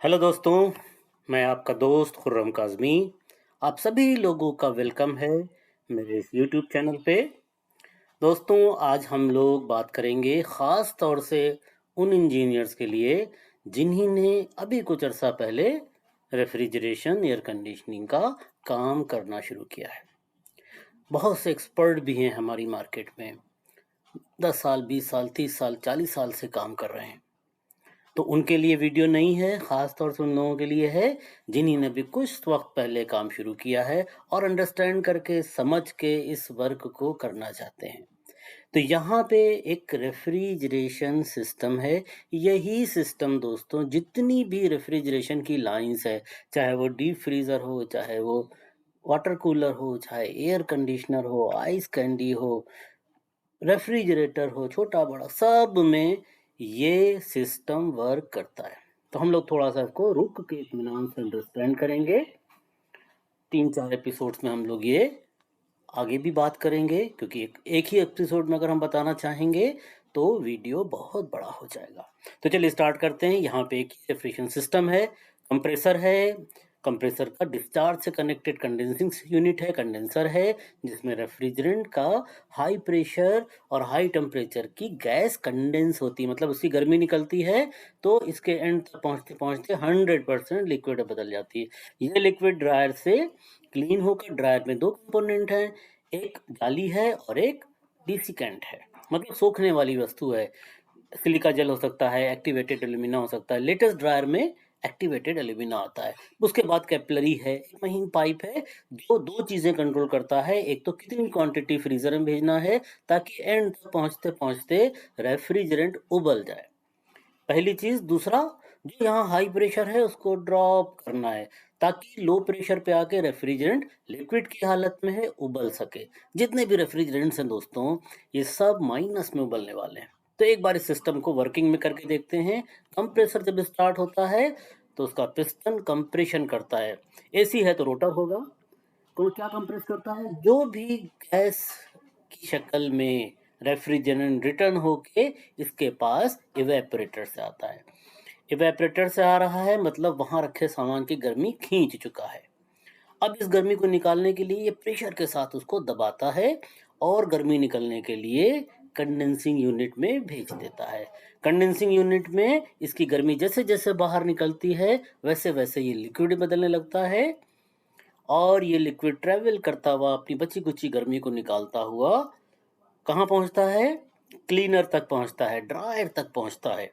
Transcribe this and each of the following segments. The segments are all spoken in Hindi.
हेलो दोस्तों, मैं आपका दोस्त खुर्रम काज़मी। आप सभी लोगों का वेलकम है मेरे इस यूट्यूब चैनल पे। दोस्तों, आज हम लोग बात करेंगे ख़ास तौर से उन इंजीनियर्स के लिए जिन्हीं ने अभी कुछ अर्सा पहले रेफ्रिजरेशन, एयर कंडीशनिंग का काम करना शुरू किया है। बहुत से एक्सपर्ट भी हैं हमारी मार्केट में, 10 साल, 20 साल, 30 साल, 40 साल से काम कर रहे हैं। तो उनके लिए वीडियो नहीं है, ख़ास तौर से उन लोगों के लिए है जिन्हीं ने भी कुछ वक्त पहले काम शुरू किया है और अंडरस्टैंड करके समझ के इस वर्क को करना चाहते हैं। तो यहाँ पे एक रेफ्रिजरेशन सिस्टम है। यही सिस्टम दोस्तों जितनी भी रेफ्रिजरेशन की लाइंस है, चाहे वो डीप फ्रीज़र हो, चाहे वो वाटर कूलर हो, चाहे एयर कंडीशनर हो, आइस कैंडी हो, रेफ्रिजरेटर हो, छोटा-बड़ा, सब में ये सिस्टम वर्क करता है। तो हम लोग थोड़ा-सा इसको रुक के इत्मीनान से अंडरस्टैंड करेंगे। 3-4 एपिसोड्स में हम लोग ये आगे भी बात करेंगे, क्योंकि एक एक ही एपिसोड में अगर हम बताना चाहेंगे, तो वीडियो बहुत बड़ा हो जाएगा। तो चलिए स्टार्ट करते हैं। यहाँ पे एक रेफ्रिजरेशन सिस्टम है, कंप्रेसर है, कंप्रेसर का डिस्चार्ज से कनेक्टेड कंडेंसिंग यूनिट है, कंडेंसर है, जिसमें रेफ्रिजरेंट का हाई प्रेशर और हाई टेम्परेचर की गैस कंडेंस होती है, मतलब उसकी गर्मी निकलती है, तो इसके एंड तक पहुँचते-पहुँचते 100% लिक्विड में बदल जाती है। ये लिक्विड ड्रायर से क्लीन होकर, ड्रायर में 2 कंपोनेंट हैं, एक जाली है और एक डिसिकेंट है, मतलब सोखने वाली वस्तु है। सिलिका जेल हो सकता है, एक्टिवेटेड एल्यूमिना हो सकता है। लेटेस्ट ड्रायर में एक्टिवेटेड एल्यूमिना आता है। उसके बाद कैपिलरी है, एक महीन पाइप है जो 2 चीज़ें कंट्रोल करता है। एक तो कितनी क्वांटिटी फ्रीज़र में भेजना है ताकि एंड तक पहुँचते-पहुँचते रेफ्रिजरेंट उबल जाए। पहली चीज़। दूसरा, जो यहाँ हाई प्रेशर है उसको ड्रॉप करना है ताकि लो प्रेशर पे आके रेफ्रिजरेंट लिक्विड की हालत में है, उबल सके। जितने भी रेफ्रिजरेंट्स हैं दोस्तों, ये सब माइनस में उबलने वाले हैं। तो एक बार इस सिस्टम को वर्किंग में करके देखते हैं। कंप्रेसर जब स्टार्ट होता है तो उसका पिस्टन कंप्रेशन करता है। एसी है तो रोटर होगा। तो क्या कंप्रेस करता है? जो भी गैस की शक्ल में रेफ्रिजरेंट रिटर्न होके इसके पास इवेपोरेटर से आता है। इवेपोरेटर से आ रहा है मतलब वहां रखे सामान की गर्मी खींच चुका है। अब इस गर्मी को निकालने के लिए ये प्रेशर के साथ उसको दबाता है और गर्मी निकलने के लिए कंडेंसिंग यूनिट में भेज देता है। कंडेंसिंग यूनिट में इसकी गर्मी जैसे जैसे बाहर निकलती है वैसे वैसे ये लिक्विड में बदलने लगता है और ये लिक्विड ट्रेवल करता हुआ अपनी बची कुची गर्मी को निकालता हुआ कहाँ पहुंचता है? क्लीनर तक पहुंचता है, ड्रायर तक पहुंचता है।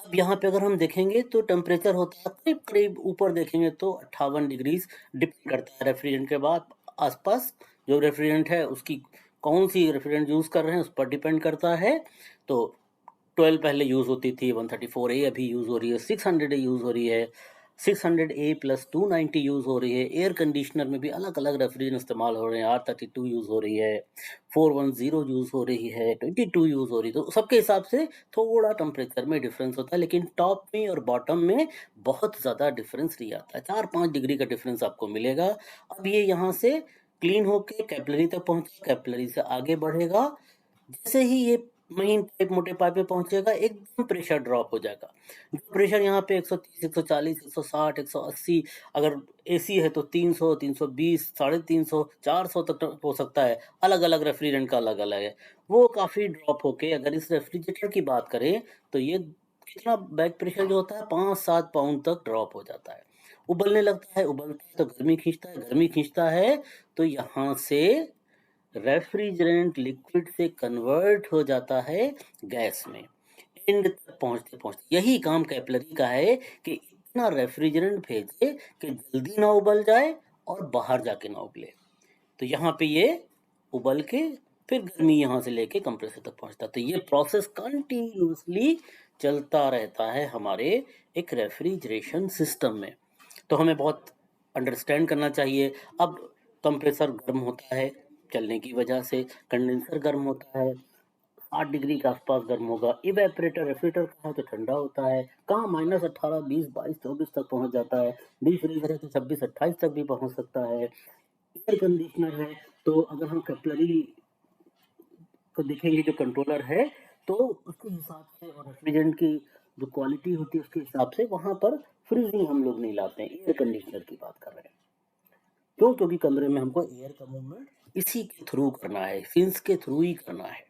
अब यहाँ पे अगर हम देखेंगे तो टेम्परेचर होता है करीब करीब, ऊपर देखेंगे तो 58 डिग्रीज। डिपेंड करता है रेफ्रिजरेंट के बाद आसपास जो रेफ्रिजरेंट है उसकी कौन सी रेफ्रिजरेंट यूज़ कर रहे हैं उस पर डिपेंड करता है। तो 12 पहले यूज़ होती थी, 134A अभी यूज़ हो रही है, 600A यूज़ हो रही है, 600A प्लस 290 यूज़ हो रही है। एयर कंडीशनर में भी अलग अलग रेफ्रिजरेंट इस्तेमाल हो रहे हैं, R32 यूज़ हो रही है, 410 यूज़ हो रही है, 22 यूज़ हो रही है। तो सबके हिसाब से थोड़ा टेम्परेचर में डिफरेंस होता है, लेकिन टॉप में और बॉटम में बहुत ज़्यादा डिफरेंस नहीं आता है। 4-5 डिग्री का डिफरेंस आपको मिलेगा। अब ये यहाँ से क्लीन होके कैपिलरी तक पहुँचा, कैपिलरी से आगे बढ़ेगा। जैसे ही ये महीन पाइप, मोटे पाइप पे पहुँचेगा, एकदम प्रेशर ड्रॉप हो जाएगा। जो प्रेशर यहाँ पे 130, 140, 160, 180, अगर एसी है तो 300, 320, 350, 400 तक हो सकता है। अलग-अलग रेफ्रिजरेंट का अलग-अलग है। वो काफ़ी ड्रॉप होके अगर इस रेफ्रिजरेटर की बात करें तो ये कितना बैक प्रेशर जो होता है 5-7 पाउंड तक ड्रॉप हो जाता है। उबलता है तो गर्मी खींचता है तो यहाँ से रेफ्रिजरेंट लिक्विड से कन्वर्ट हो जाता है गैस में। एंड तक पहुंचते-पहुंचते यही काम कैपिलरी का है कि इतना रेफ्रिजरेंट भेजे कि जल्दी ना उबल जाए और बाहर जाके ना उबले। तो यहाँ पे ये उबल के फिर गर्मी यहाँ से लेके कंप्रेसर तक पहुंचता है। तो ये प्रोसेस कंटिन्यूअसली चलता रहता है हमारे एक रेफ्रिजरेशन सिस्टम में। तो हमें बहुत अंडरस्टैंड करना चाहिए। अब कंप्रेसर गर्म होता है चलने की वजह से, कंडेंसर गर्म होता है, 8 डिग्री के आसपास गर्म होगा। इवेपोरेटर रेफ्रिजरेटर का है तो ठंडा होता है, कहाँ -18, 20, 22, 24 तक पहुंच जाता है। डीप फ्रीजर है तो 26, 28 तक भी पहुंच सकता है। एयर कंडीशनर है तो अगर हम कैपिलरी को देखेंगे, जो कंट्रोलर है, तो उसके हिसाब से और रेफ्रिजरेंट की जो क्वालिटी होती है उसके हिसाब से वहाँ पर फ्रीजिंग हम लोग नहीं लाते हैं, एयर कंडीशनर की बात कर रहे हैं। क्यों? क्योंकि कमरे में हमको एयर का मूवमेंट इसी के थ्रू करना है, फिन्स के थ्रू ही करना है।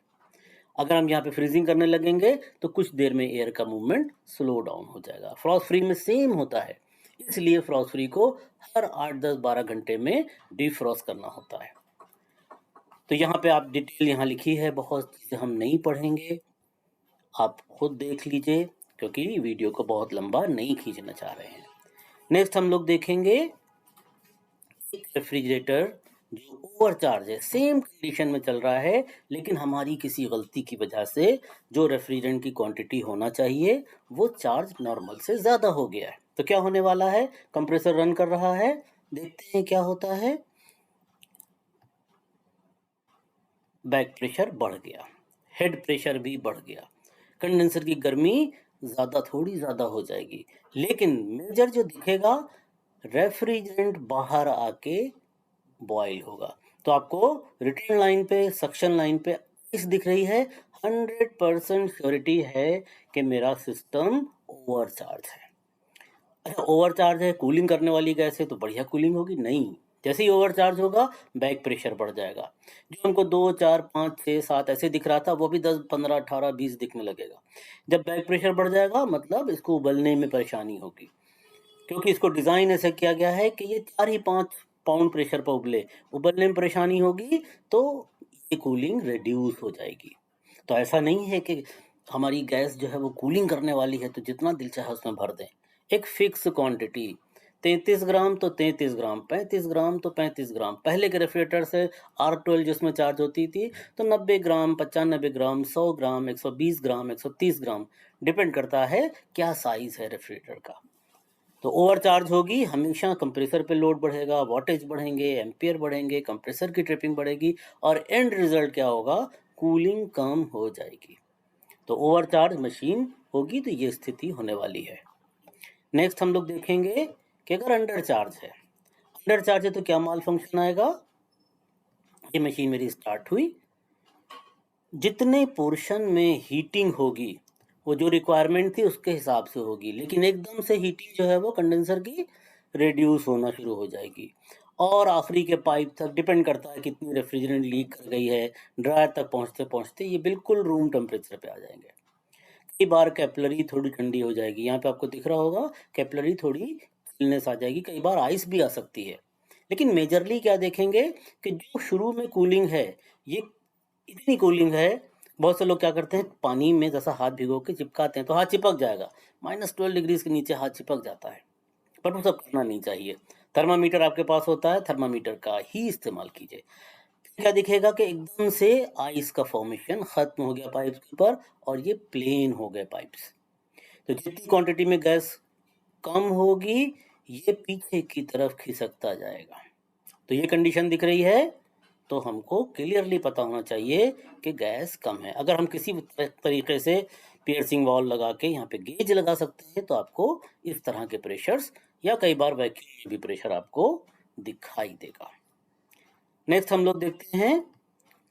अगर हम यहाँ पे फ्रीजिंग करने लगेंगे तो कुछ देर में एयर का मूवमेंट स्लो डाउन हो जाएगा। फ्रॉस्ट फ्री में सेम होता है, इसलिए फ्रॉस्ट फ्री को हर 8, 10, 12 घंटे में डिफ्रॉस्ट करना होता है। तो यहाँ पे आप डिटेल यहाँ लिखी है, बहुत चीज़ें हम नहीं पढ़ेंगे, आप खुद देख लीजिए क्योंकि वीडियो को बहुत लंबा नहीं खींचना चाह रहे हैं। नेक्स्ट हम लोग देखेंगे एक रेफ्रिजरेटर जो ओवरचार्ज है, सेम कंडीशन में चल रहा है, लेकिन हमारी किसी गलती की वजह से जो रेफ्रिजरेंट की क्वांटिटी होना चाहिए वो चार्ज नॉर्मल से ज़्यादा हो गया है। तो क्या होने वाला है? कंप्रेसर रन कर रहा है, देखते हैं क्या होता है। बैक प्रेशर बढ़ गया, हेड प्रेशर भी बढ़ गया, कंडेंसर की गर्मी थोड़ी ज़्यादा हो जाएगी, लेकिन मेजर जो दिखेगा रेफ्रिजरेंट बाहर आके बॉयल होगा। तो आपको रिटर्न लाइन पे, सक्शन लाइन पे इस दिख रही है, 100% श्योरिटी है कि मेरा सिस्टम ओवरचार्ज है। अच्छा, ओवरचार्ज है, कूलिंग करने वाली गैस है तो बढ़िया कूलिंग होगी? नहीं, जैसे ही ओवरचार्ज होगा बैक प्रेशर बढ़ जाएगा। जो हमको 2, 4, 5, 6, 7 ऐसे दिख रहा था वो भी 10, 15, 18, 20 दिखने लगेगा। जब बैक प्रेशर बढ़ जाएगा मतलब इसको उबलने में परेशानी होगी, क्योंकि इसको डिज़ाइन ऐसा किया गया है कि ये 4 ही 5 पाउंड प्रेशर पर उबले। उबलने में परेशानी होगी तो ये कूलिंग रिड्यूस हो जाएगी। तो ऐसा नहीं है कि हमारी गैस जो है वो कूलिंग करने वाली है तो जितना दिल चाहे उसमें भर दें। एक फिक्स क्वांटिटी, 33 ग्राम तो 33 ग्राम, 35 ग्राम तो 35 ग्राम। पहले के रेफ्रिजरेटर से R12 जिसमें चार्ज होती थी तो 90 ग्राम, 95 ग्राम, 100 ग्राम, 120 ग्राम, 130 ग्राम, डिपेंड करता है क्या साइज़ है रेफ्रिजरेटर का। तो ओवरचार्ज होगी, हमेशा कंप्रेसर पे लोड बढ़ेगा, वॉटेज बढ़ेंगे, एम्पियर बढ़ेंगे, कंप्रेसर की ट्रिपिंग बढ़ेगी और एंड रिजल्ट क्या होगा? कूलिंग कम हो जाएगी। तो ओवरचार्ज मशीन होगी तो ये स्थिति होने वाली है। नेक्स्ट हम लोग देखेंगे कि अगर अंडर चार्ज है, अंडर चार्ज है तो क्या माल फंक्शन आएगा? ये मशीन मेरी स्टार्ट हुई, जितने पोर्शन में हीटिंग होगी वो जो रिक्वायरमेंट थी उसके हिसाब से होगी, लेकिन एकदम से हीटिंग जो है वो कंडेंसर की रिड्यूस होना शुरू हो जाएगी और आखिरी के पाइप तक डिपेंड करता है कितनी रेफ्रिजरेंट लीक कर गई है। ड्रायर तक पहुंचते पहुंचते ये बिल्कुल रूम टेम्परेचर पे आ जाएंगे। कई बार कैपिलरी थोड़ी ठंडी हो जाएगी, यहाँ पे आपको दिख रहा होगा कैपिलरी थोड़ी चिलनेस आ जाएगी, कई बार आइस भी आ सकती है। लेकिन मेजरली क्या देखेंगे कि जो शुरू में कूलिंग है ये इतनी कूलिंग है, बहुत से लोग क्या करते हैं पानी में जैसा हाथ भिगो के चिपकाते हैं तो हाथ चिपक जाएगा, -12 डिग्री के नीचे हाथ चिपक जाता है, पर वो सब करना नहीं चाहिए। थर्मामीटर आपके पास होता है, थर्मामीटर का ही इस्तेमाल कीजिए। क्या दिखेगा कि एकदम से आइस का फॉर्मेशन खत्म हो गया पाइप के ऊपर और ये प्लेन हो गए पाइप्स। तो जितनी क्वांटिटी में गैस कम होगी ये पीछे की तरफ खिसकता जाएगा। तो ये कंडीशन दिख रही है तो हमको क्लियरली पता होना चाहिए कि गैस कम है। अगर हम किसी भी तरीके से पियर्सिंग वॉल लगा के यहाँ पे गेज लगा सकते हैं तो आपको इस तरह के प्रेशर्स या कई बार वैक्यूम में भी प्रेशर आपको दिखाई देगा। नेक्स्ट हम लोग देखते हैं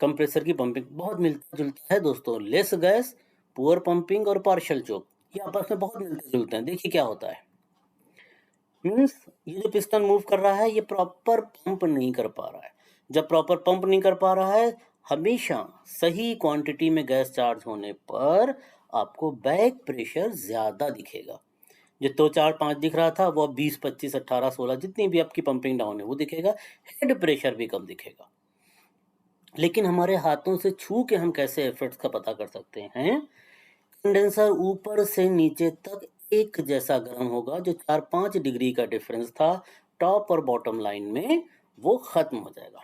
कंप्रेसर की पंपिंग। बहुत मिलता जुलता है दोस्तों, लेस गैस, पुअर पंपिंग और पार्शियल चोक, ये आपस में बहुत मिलते जुलते हैं। देखिए क्या होता है, मीन्स ये जो पिस्टन मूव कर रहा है ये प्रॉपर पंप नहीं कर पा रहा है। जब प्रॉपर पंप नहीं कर पा रहा है, हमेशा सही क्वांटिटी में गैस चार्ज होने पर आपको बैक प्रेशर ज़्यादा दिखेगा। जो 2, 4, 5 दिख रहा था वो 20, 25, 18, 16 जितनी भी आपकी पंपिंग डाउन है वो दिखेगा। हेड प्रेशर भी कम दिखेगा। लेकिन हमारे हाथों से छू के हम कैसे एफर्ट्स का पता कर सकते हैं? कंडेंसर ऊपर से नीचे तक एक जैसा गर्म होगा, जो 4-5 डिग्री का डिफरेंस था टॉप और बॉटम लाइन में वो खत्म हो जाएगा।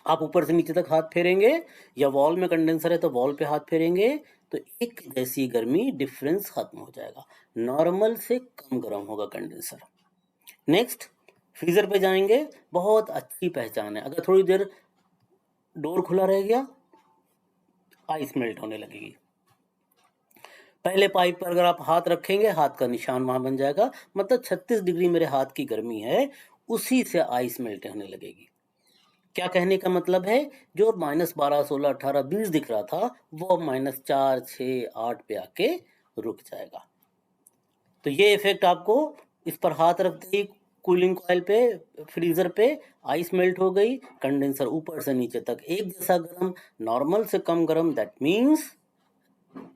आप ऊपर से नीचे तक हाथ फेरेंगे या वॉल में कंडेंसर है तो वॉल पे हाथ फेरेंगे तो एक जैसी गर्मी डिफरेंस खत्म हो जाएगा, नॉर्मल से कम गर्म होगा कंडेंसर। नेक्स्ट फ्रीजर पे जाएंगे, बहुत अच्छी पहचान है, अगर थोड़ी देर डोर खुला रह गया आइस मेल्ट होने लगेगी। पहले पाइप पर अगर आप हाथ रखेंगे हाथ का निशान वहां बन जाएगा, मतलब 36 डिग्री मेरे हाथ की गर्मी है, उसी से आइस मेल्ट होने लगेगी। क्या कहने का मतलब है, जो -12, 16, 18, 20 दिख रहा था वो -4, 6, 8 पे आके रुक जाएगा। तो ये इफेक्ट आपको इस पर हाथ रखते ही कूलिंग कॉइल पे, फ्रीजर पे आइस मेल्ट हो गई, कंडेंसर ऊपर से नीचे तक एक जैसा गर्म, नॉर्मल से कम गर्म, दैट मीन्स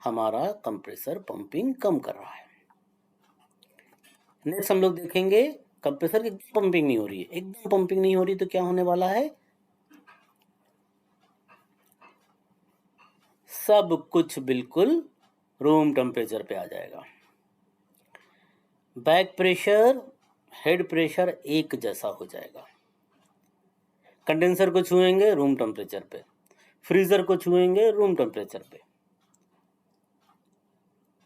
हमारा कंप्रेसर पंपिंग कम कर रहा है। नेक्स्ट हम लोग देखेंगे कंप्रेसर की पंपिंग नहीं हो रही है, एकदम पंपिंग नहीं हो रही, तो क्या होने वाला है, सब कुछ बिल्कुल रूम टेम्परेचर पे आ जाएगा। बैक प्रेशर, हेड प्रेशर एक जैसा हो जाएगा। कंडेंसर को छुएंगे रूम टेम्परेचर पे, फ्रीजर को छुएंगे रूम टेम्परेचर पे।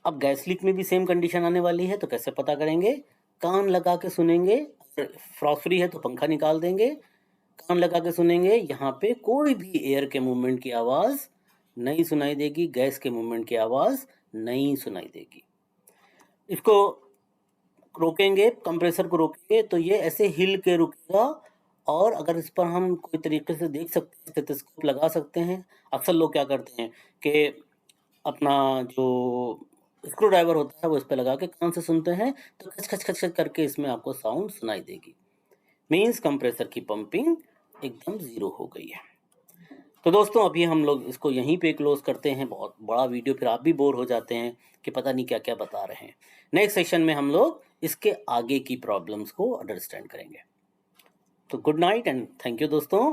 अब गैस लीक में भी सेम कंडीशन आने वाली है, तो कैसे पता करेंगे, कान लगा के सुनेंगे, फ्रॉस्ट फ्री है तो पंखा निकाल देंगे, कान लगा के सुनेंगे, यहाँ पे कोई भी एयर के मूवमेंट की आवाज नहीं सुनाई देगी, गैस के मूवमेंट की आवाज नहीं सुनाई देगी। इसको रोकेंगे, कंप्रेसर को रोकेंगे तो ये ऐसे हिल के रुकेगा, और अगर इस पर हम कोई तरीके से देख सकते हैं, स्टेथोस्कोप लगा सकते हैं। अक्सर लोग क्या करते हैं कि अपना जो स्क्रू ड्राइवर होता है वो इस पे लगा के कान से सुनते हैं, तो खच खच खच खच करके इसमें आपको साउंड सुनाई देगी। मीन्स कंप्रेसर की पंपिंग एकदम जीरो हो गई है। तो दोस्तों अभी हम लोग इसको यहीं पे क्लोज करते हैं, बहुत बड़ा वीडियो फिर आप भी बोर हो जाते हैं कि पता नहीं क्या क्या बता रहे हैं। नेक्स्ट सेशन में हम लोग इसके आगे की प्रॉब्लम्स को अंडरस्टैंड करेंगे। तो good night and thank you दोस्तों।